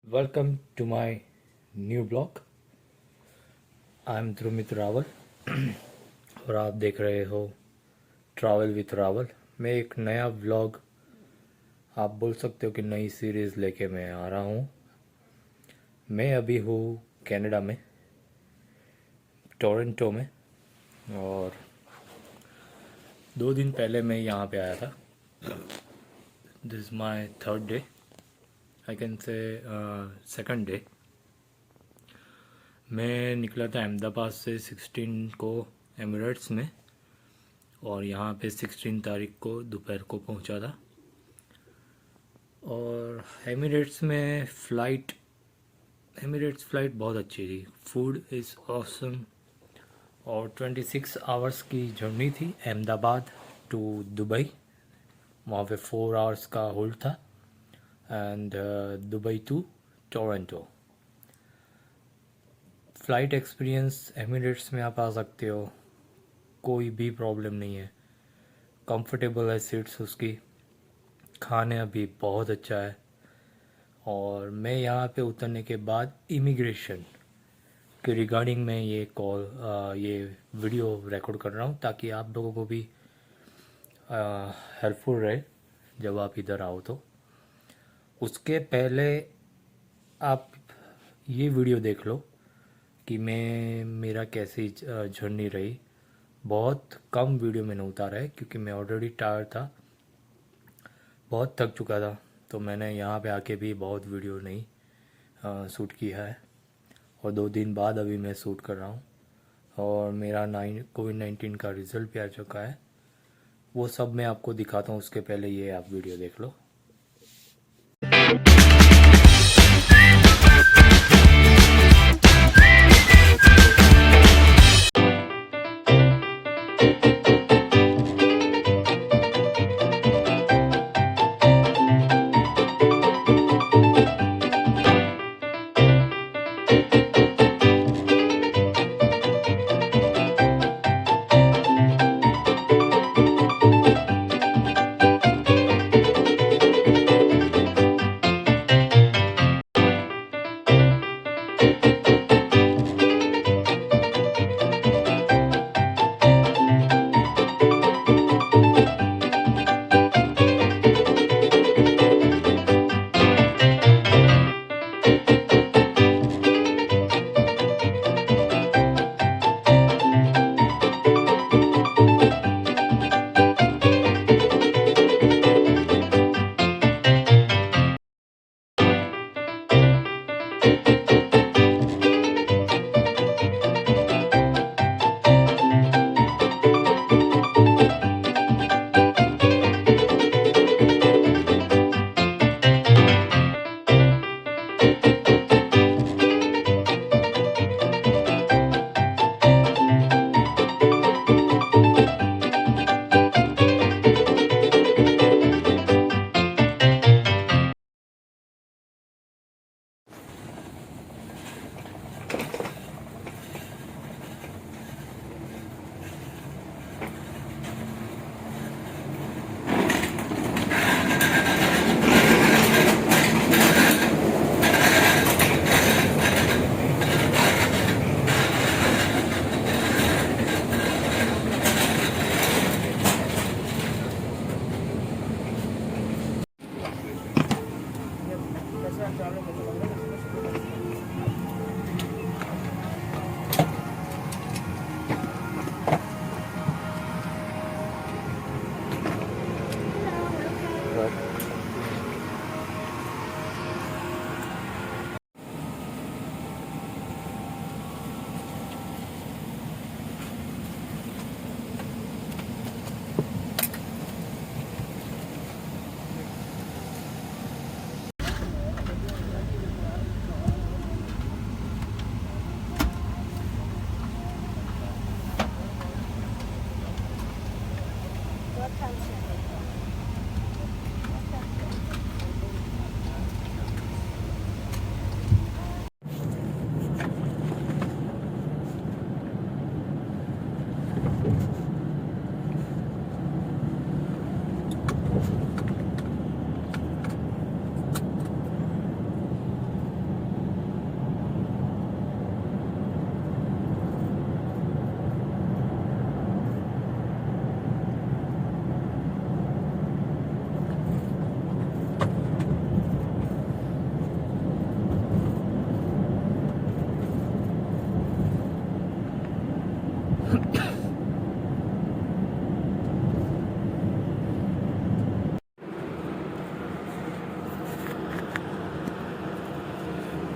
Welcome to my new blog. I'm Dhrumit Rawal और आप देख रहे हो ट्रैवल विथ रावल। मैं एक नया व्लॉग, आप बोल सकते हो कि नई सीरीज़ लेके मैं आ रहा हूँ। मैं अभी हूँ कनाडा में, टोरंटो में, और 2 दिन पहले मैं यहाँ पे आया था। This is my third day, I can say second day. मैं निकला था अहमदाबाद से 16 को एमिरेट्स में, और यहाँ पे 16 तारीख को दोपहर को पहुँचा था। और एमिरेट्स फ़्लाइट बहुत अच्छी थी, फूड इज़ ऑसम। और 26 आवर्स की जर्नी थी अहमदाबाद टू दुबई। वहाँ पे 4 आवर्स का होल्ड था, and Dubai to Toronto. Flight experience Emirates में आप आ सकते हो, कोई भी प्रॉब्लम नहीं है, कंफर्टेबल है सीट्स उसकी, खाने भी बहुत अच्छा है। और मैं यहाँ पे उतरने के बाद इमिग्रेशन के रिगार्डिंग मैं ये वीडियो रिकॉर्ड कर रहा हूँ, ताकि आप लोगों को भी हेल्पफुल रहे जब आप इधर आओ। तो उसके पहले आप ये वीडियो देख लो कि मेरा कैसी जर्नी रही। बहुत कम वीडियो मैंने उतारा है क्योंकि मैं ऑलरेडी टायर्ड था, बहुत थक चुका था। तो मैंने यहाँ पे आके भी बहुत वीडियो नहीं शूट किया है, और 2 दिन बाद अभी मैं शूट कर रहा हूँ। और मेरा कोविड-19 का रिज़ल्ट भी आ चुका है, वो सब मैं आपको दिखाता हूँ। उसके पहले ये आप वीडियो देख लो।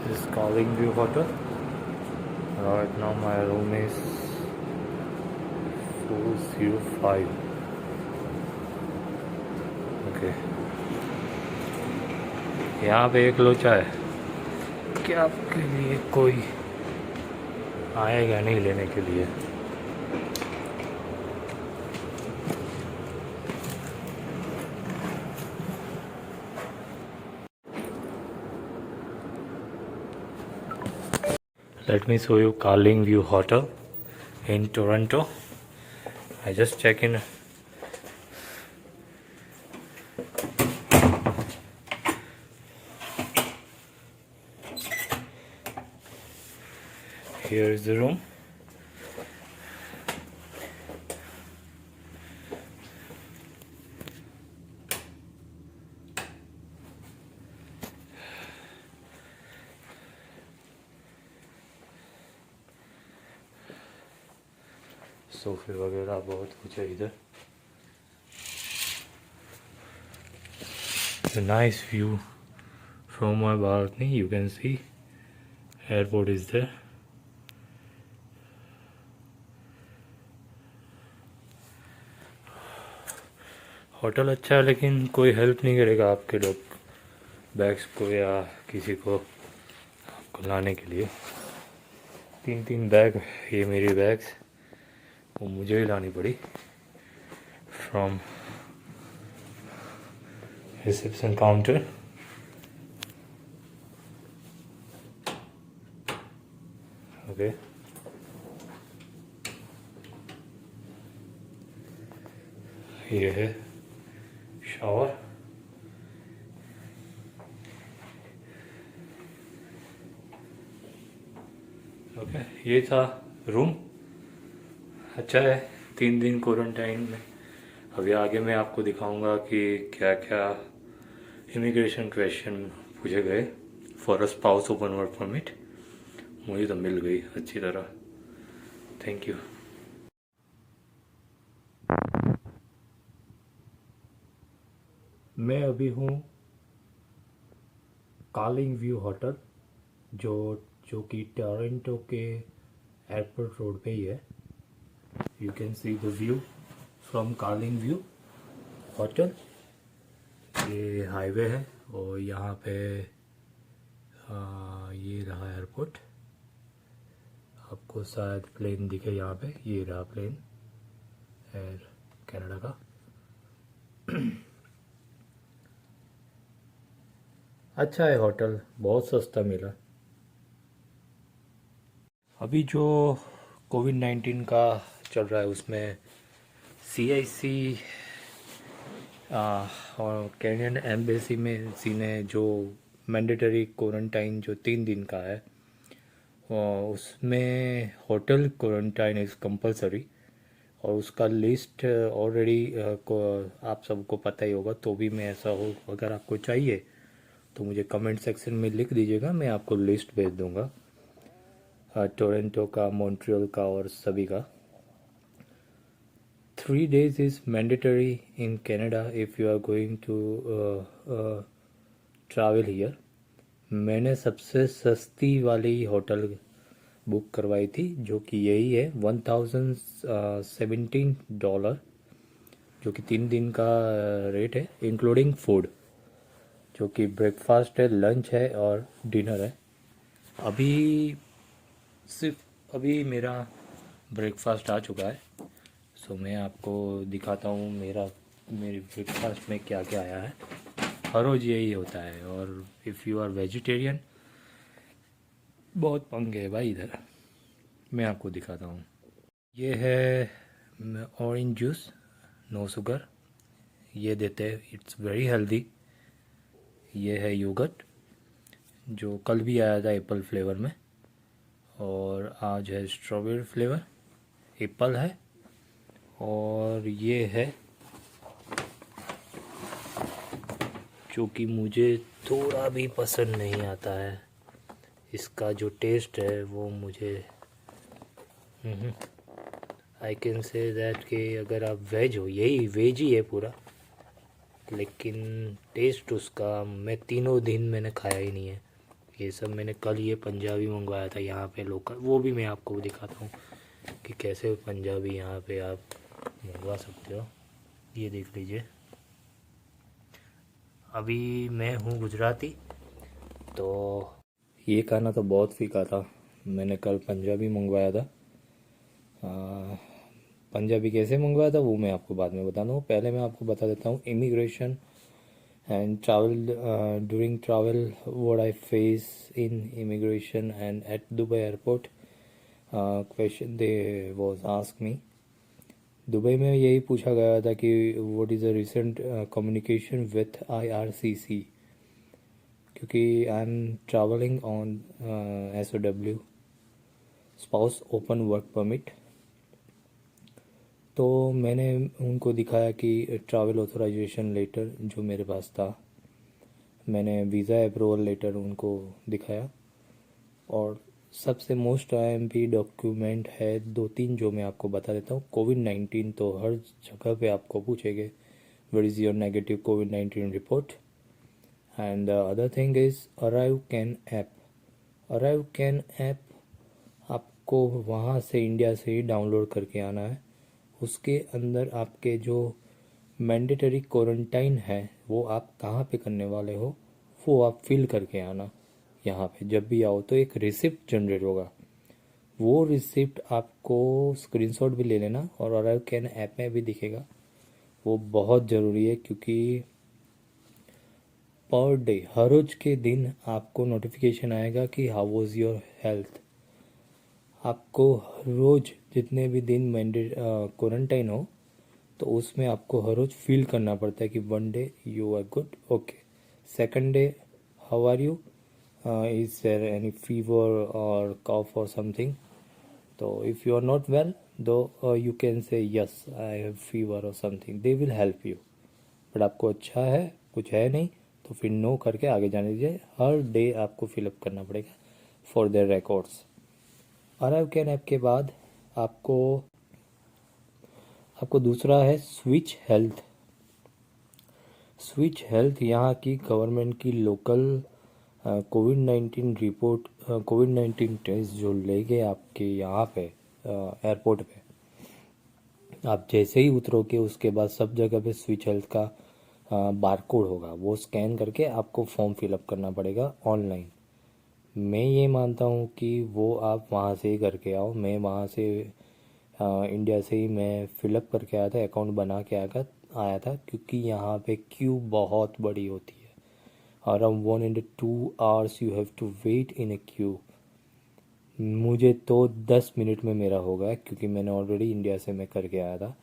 This is Calling View Hotel. Right now my room is 405. Okay. यहाँ पे एक लोचा है कि आपके लिए कोई आएगा नहीं लेने के लिए. Let me show you Calling View Hotel in Toronto. I just check in. Here is the room. सोफे वगैरह बहुत कुछ है इधर. A nice view from my balcony. You can see airport is there. Hotel अच्छा है लेकिन कोई हेल्प नहीं करेगा आपके लोग बैग्स को या किसी को आपको लाने के लिए. 3 बैग, ये मेरी बैग्स वो मुझे ही लानी पड़ी फ्रॉम रिसेप्शन काउंटर. ओके. ये है शावर. ओके, ये था रूम. अच्छा है. 3 दिन क्वारंटाइन में. अभी आगे मैं आपको दिखाऊंगा कि क्या क्या इमिग्रेशन क्वेश्चन पूछे गए for a spouse open work permit. मुझे तो मिल गई अच्छी तरह. Thank you. मैं अभी हूँ कॉलिंग व्यू होटल जो कि टोरंटो के एयरपोर्ट रोड पे ही है. You can see the view from calling view hotel. ये हाईवे है और यहाँ पे ये रहा एयरपोर्ट. आपको शायद प्लेन दिखे यहाँ पे. ये रहा प्लेन एयर कनाडा का. अच्छा है होटल. बहुत सस्ता मिला. अभी जो कोविड-19 का चल रहा है उसमें CIC और कैनेडियन एम्बेसी में ने जो मैंडेटरी क्वारंटाइन जो 3 दिन का है उसमें होटल क्वारंटाइन इज़ कंपलसरी. और उसका लिस्ट ऑलरेडी को आप सबको पता ही होगा. तो भी मैं ऐसा हो अगर आपको चाहिए तो मुझे कमेंट सेक्शन में लिख दीजिएगा. मैं आपको लिस्ट भेज दूंगा टोरंटो का, मॉन्ट्रियल का और सभी का. 3 days is mandatory in Canada if you are going to travel here. मैंने सबसे सस्ती वाली होटल बुक करवाई थी जो कि यही है $1,017 जो कि 3 दिन का रेट है इंक्लूडिंग फूड जो कि ब्रेकफास्ट है, लंच है और डिनर है. अभी मेरा ब्रेकफास्ट आ चुका है. सो मैं आपको दिखाता हूँ मेरे ब्रेकफास्ट में क्या क्या आया है. हर रोज़ यही होता है. और इफ़ यू आर वेजिटेरियन बहुत पंगे है भाई इधर. मैं आपको दिखाता हूँ. ये है ऑरेंज जूस, नो शुगर. ये देते हैं. It's very healthy. ये है योगर्ट जो कल भी आया था एप्पल फ्लेवर में और आज है स्ट्रॉबेरी फ्लेवर. एप्पल है. और ये है जो कि मुझे थोड़ा भी पसंद नहीं आता है. इसका जो टेस्ट है वो मुझे आई कैन से दैट कि अगर आप वेज हो, यही वेज ही है पूरा, लेकिन टेस्ट उसका मैं 3 दिन मैंने खाया ही नहीं है. ये सब मैंने कल ये पंजाबी मंगवाया था यहाँ पे लोकल, वो भी मैं आपको दिखाता हूँ कि कैसे पंजाबी यहाँ पे आप मंगवा सकते हो। ये देख लीजिए, अभी मैं हूँ गुजराती, तो ये खाना तो बहुत फीका था। मैंने कल पंजाबी मंगवाया था। पंजाबी कैसे मंगवाया था वो मैं आपको बाद में बताता हूँ। पहले मैं आपको बता देता हूँ immigration and travel during travel what I face in immigration and at Dubai airport. Question they was asked me, Dubai में यही पूछा गया था कि what is the recent communication with IRCC, क्योंकि I am travelling on SOW, spouse open work permit. तो मैंने उनको दिखाया कि ट्रैवल ऑथराइजेशन लेटर जो मेरे पास था, मैंने वीज़ा अप्रूवल लेटर उनको दिखाया, और सबसे मोस्ट IMP डॉक्यूमेंट है दो तीन जो मैं आपको बता देता हूँ। कोविड-19 तो हर जगह पे आपको पूछेंगे, what is your negative covid report. And the other thing is arrive can app. Arrive can app आपको वहाँ से इंडिया से ही डाउनलोड करके आना है। उसके अंदर आपके जो मैंडेटरी क्वारंटाइन है वो आप कहाँ पे करने वाले हो वो आप फिल करके आना। यहाँ पे जब भी आओ तो एक रिसिप्ट जनरेट होगा, वो रिसिप्ट आपको स्क्रीनशॉट भी ले लेना और अराइव कैन ऐप में भी दिखेगा। वो बहुत ज़रूरी है, क्योंकि पर डे हर रोज के दिन आपको नोटिफिकेशन आएगा कि हाउ वाज योर हेल्थ। आपको हर रोज जितने भी दिन मैंडेट क्वारंटाइन हो तो उसमें आपको हर रोज फील करना पड़ता है कि one day you are good, okay, second day how are you, is there any fever or cough or something. So if you are not well, though you can say yes I have fever or something, they will help you. But आपको अच्छा है कुछ है नहीं तो फिर no करके आगे जाने दीजिए। हर डे आपको फिलअप करना पड़ेगा for their records. Arrive can app के बाद आपको आपको दूसरा है स्विच हेल्थ। स्विच हेल्थ यहाँ की गवर्नमेंट की लोकल कोविड-19 रिपोर्ट, कोविड-19 टेस्ट जो ले गए आपके यहाँ पे एयरपोर्ट पे, आप जैसे ही उतरोगे उसके बाद सब जगह पे स्विच हेल्थ का बारकोड होगा, वो स्कैन करके आपको फॉर्म फिलअप करना पड़ेगा ऑनलाइन। मैं ये मानता हूँ कि वो आप वहाँ से ही करके आओ। मैं वहाँ से इंडिया से ही मैं फ़िलअप करके आया था, अकाउंट बना के आया था, क्योंकि यहाँ पे क्यू बहुत बड़ी होती है। Around 1 and 2 hours you have to wait in a queue. मुझे तो 10 मिनट में मेरा हो गया, क्योंकि मैंने ऑलरेडी इंडिया से मैं करके आया था।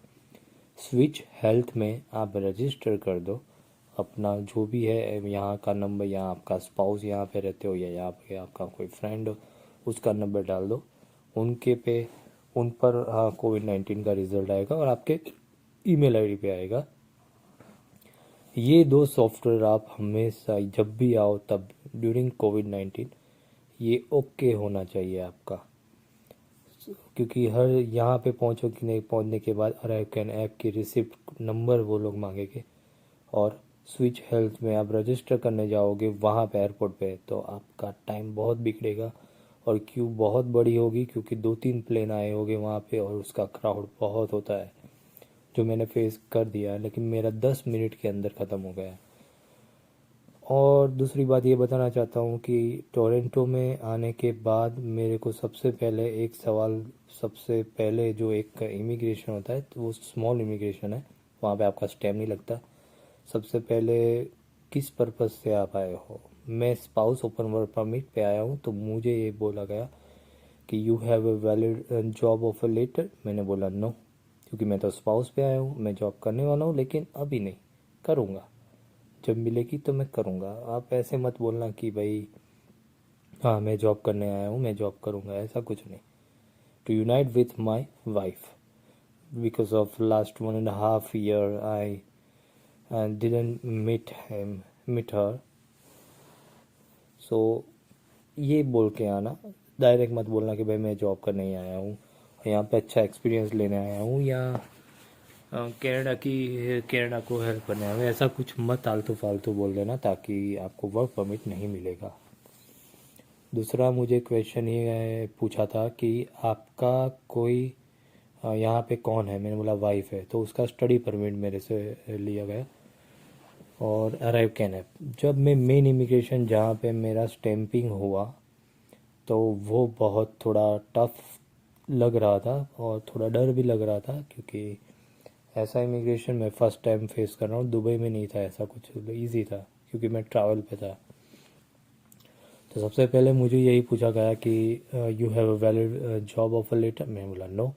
स्विच हेल्थ में आप रजिस्टर कर दो अपना जो भी है यहाँ का नंबर, या आपका स्पाउस यहाँ पे रहते हो या यहाँ पे आपका कोई फ्रेंड हो, उसका नंबर डाल दो। उन पर कोविड-19 का रिजल्ट आएगा और आपके ईमेल आईडी पे आएगा। ये दो सॉफ्टवेयर आप हमेशा जब भी आओ तब ड्यूरिंग कोविड-19 ये ओके होना चाहिए आपका, क्योंकि हर यहाँ पे पहुँचो कि नहीं, पहुँचने के बाद अराइव कैन ऐप की रिसिप्ट नंबर वो लोग मांगेंगे। और स्विच हेल्थ में आप रजिस्टर करने जाओगे वहाँ पे एयरपोर्ट पे तो आपका टाइम बहुत बिगड़ेगा और क्यू बहुत बड़ी होगी, क्योंकि 2-3 प्लेन आए होंगे वहाँ पे और उसका क्राउड बहुत होता है, जो मैंने फेस कर दिया है। लेकिन मेरा 10 मिनट के अंदर ख़त्म हो गया। और दूसरी बात ये बताना चाहता हूँ कि टोरंटो में आने के बाद मेरे को सबसे पहले एक सवाल, सबसे पहले जो एक इमिग्रेशन होता है तो वो स्मॉल इमिग्रेशन है, वहाँ पे आपका स्टैम्प नहीं लगता। सबसे पहले किस पर्पज़ से आप आए हो? मैं स्पाउस ओपन वर्क परमिट पे आया हूँ, तो मुझे ये बोला गया कि you have a valid job offer letter. मैंने बोला नो, क्योंकि मैं तो स्पाउस पे आया हूँ, मैं जॉब करने वाला हूँ, लेकिन अभी नहीं, करूँगा, जब मिलेगी तो मैं करूँगा। आप ऐसे मत बोलना कि भाई हाँ मैं जॉब करने आया हूँ, मैं जॉब करूँगा, ऐसा कुछ नहीं। To unite with my wife because of last 1.5 year I didn't meet her. सो ये बोल के आना, डायरेक्ट मत बोलना कि भाई मैं जॉब करने ही आया हूँ, यहाँ पे अच्छा एक्सपीरियंस लेने आया हूँ, या कनाडा को हेल्प करने आया हूँ। ऐसा कुछ मत आलतू फालतू बोल देना, ताकि आपको वर्क परमिट नहीं मिलेगा। दूसरा मुझे क्वेश्चन ये पूछा था कि आपका कोई यहाँ पे कौन है, मैंने बोला वाइफ है, तो उसका स्टडी परमिट मेरे से लिया गया। और अराइव कैन ऐप, जब मैं मेन इमिग्रेशन जहाँ पे मेरा स्टैंपिंग हुआ तो वो बहुत थोड़ा टफ लग रहा था और थोड़ा डर भी लग रहा था, क्योंकि ऐसा इमिग्रेशन मैं फ़र्स्ट टाइम फेस कर रहा हूँ। दुबई में नहीं था ऐसा कुछ, इजी था क्योंकि मैं ट्रैवल पे था। तो सबसे पहले मुझे यही पूछा गया कि you have a valid job offer letter, मैं बोला no.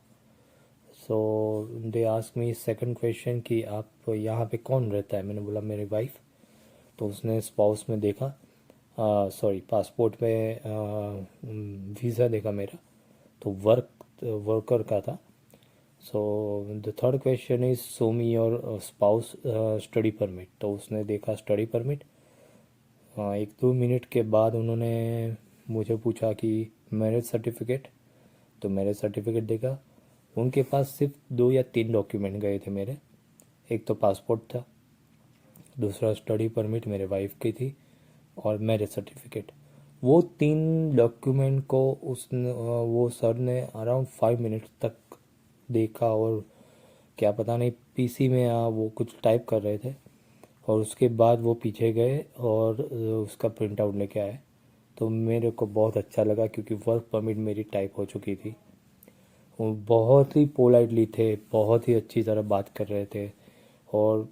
So they ask me second question कि आप यहाँ पे कौन रहता है, मैंने बोला मेरी वाइफ। तो उसने स्पाउस में देखा, सॉरी पासपोर्ट में वीज़ा देखा मेरा, तो वर्कर का था। So the third question is show me your spouse study permit, तो उसने देखा स्टडी परमिट। 1-2 मिनट के बाद उन्होंने मुझे पूछा कि मैरिज सर्टिफिकेट, तो मैरिज सर्टिफिकेट देखा। उनके पास सिर्फ 2 या 3 डॉक्यूमेंट गए थे मेरे। एक तो पासपोर्ट था, दूसरा स्टडी परमिट मेरे वाइफ की थी, और मैरिज सर्टिफिकेट। वो 3 डॉक्यूमेंट को उसने वो सर ने अराउंड 5 मिनट तक देखा, और क्या पता नहीं पीसी में वो कुछ टाइप कर रहे थे, और उसके बाद वो पीछे गए और उसका प्रिंट आउट लेके आए। तो मेरे को बहुत अच्छा लगा क्योंकि वर्क परमिट मेरी टाइप हो चुकी थी। वो बहुत ही पोलाइटली थे, बहुत ही अच्छी तरह बात कर रहे थे, और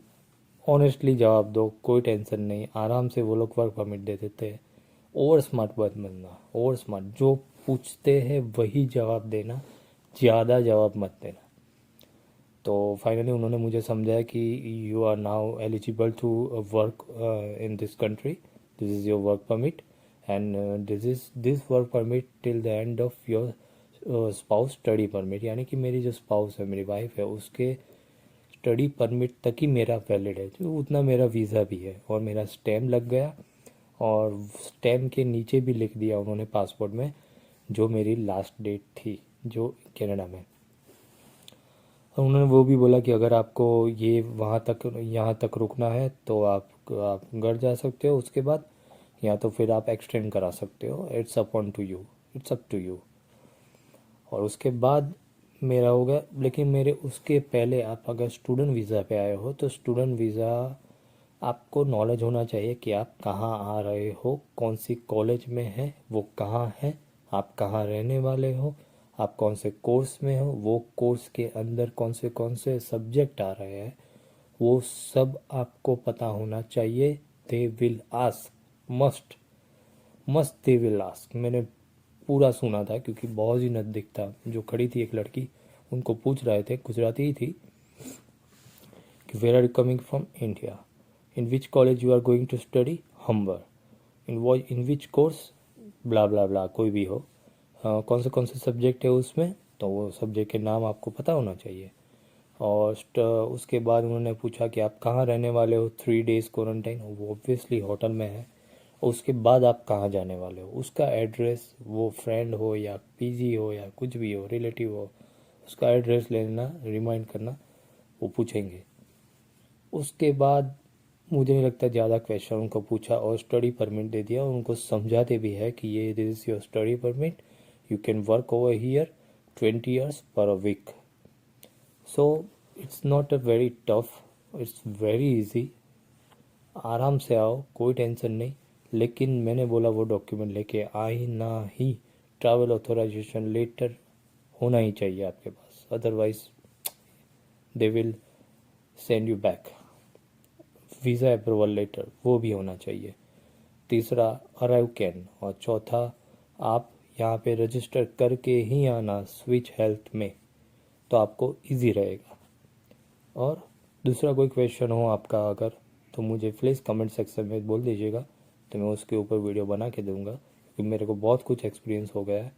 ऑनेस्टली जवाब दो, कोई टेंशन नहीं, आराम से वो लोग वर्क परमिट दे देते हैं। ओवर स्मार्ट मत बनना, ओवर स्मार्ट, जो पूछते हैं वही जवाब देना, ज़्यादा जवाब मत देना। तो फाइनली उन्होंने मुझे समझाया कि you are now eligible to work in this country, this is your work permit, and this work permit till the end of your spouse study permit, यानी कि मेरी जो स्पाउस है, मेरी वाइफ है, उसके स्टडी परमिट तक ही मेरा वैलिड है, जो उतना मेरा वीज़ा भी है। और मेरा स्टैम्प लग गया, और स्टैम्प के नीचे भी लिख दिया उन्होंने पासपोर्ट में जो मेरी लास्ट डेट थी जो कनाडा में। और उन्होंने वो भी बोला कि अगर आपको ये वहाँ तक यहाँ तक रुकना है तो आप घर जा सकते हो उसके बाद, या तो फिर आप एक्सटेंड करा सकते हो, it's upon to you, it's up to you. और उसके बाद मेरा हो गया। लेकिन मेरे उसके पहले आप अगर स्टूडेंट वीज़ा पे आए हो तो स्टूडेंट वीज़ा आपको नॉलेज होना चाहिए कि आप कहाँ आ रहे हो, कौन सी कॉलेज में है, वो कहाँ है, आप कहाँ रहने वाले हो, आप कौन से कोर्स में हो, वो कोर्स के अंदर कौन से सब्जेक्ट आ रहे हैं, वो सब आपको पता होना चाहिए। They will ask, must must they will ask, मैंने पूरा सुना था क्योंकि बहुत ही नज़दीक था। जो खड़ी थी एक लड़की, उनको पूछ रहे थे, गुजराती ही थी, कि where are you coming from, India, in which college you are going to study, Humber, in which course, blah blah blah, कोई भी हो, कौन से सब्जेक्ट है उसमें, तो वो सब्जेक्ट के नाम आपको पता होना चाहिए। और उसके बाद उन्होंने पूछा कि आप कहाँ रहने वाले हो, 3 डेज़ क्वारंटाइन, वो ऑब्वियसली होटल में है। और उसके बाद आप कहाँ जाने वाले हो, उसका एड्रेस, वो फ्रेंड हो या पीजी हो या कुछ भी हो, रिलेटिव हो, उसका एड्रेस लेना, रिमाइंड करना, वो पूछेंगे। उसके बाद मुझे नहीं लगता ज़्यादा क्वेश्चन उनको पूछा, और स्टडी परमिट दे दिया। और उनको समझाते भी है कि ये this is your study permit, you can work over here 20 years per a week. So it's not a very tough, it's very easy, आराम से आओ, कोई टेंशन नहीं। लेकिन मैंने बोला वो डॉक्यूमेंट लेके आए ना ही, ट्रैवल ऑथराइजेशन लेटर होना ही चाहिए आपके पास, otherwise they will send you back. Visa approval letter वो भी होना चाहिए। तीसरा अराइव कैन, और चौथा आप यहाँ पे रजिस्टर करके ही आना स्विच हेल्थ में, तो आपको इजी रहेगा। और दूसरा कोई क्वेश्चन हो आपका अगर, तो मुझे प्लीज़ कमेंट सेक्शन में बोल दीजिएगा, तो मैं उसके ऊपर वीडियो बना के दूंगा। क्योंकि मेरे को बहुत कुछ एक्सपीरियंस हो गया है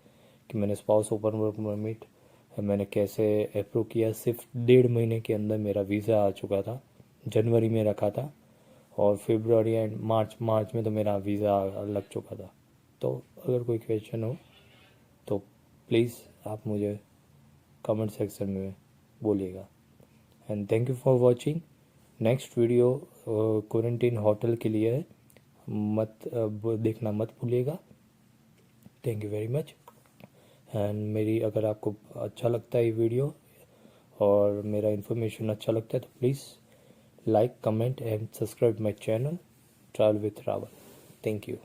कि मैंने स्पाउस ओपन वर्क परमिट मैंने कैसे अप्रूव किया, सिर्फ 1.5 महीने के अंदर मेरा वीज़ा आ चुका था। जनवरी में रखा था, और फरवरी एंड मार्च में तो मेरा वीज़ा लग चुका था। तो अगर कोई क्वेश्चन हो तो प्लीज़ आप मुझे कमेंट सेक्शन में बोलिएगा। And thank you for watching. Next video quarantine hotel के लिए है, देखना मत भूलिएगा। Thank you very much. And मेरी अगर आपको अच्छा लगता है ये वीडियो और मेरा इन्फॉर्मेशन अच्छा लगता है तो please like, comment and subscribe my channel travel with Rawal. Thank you.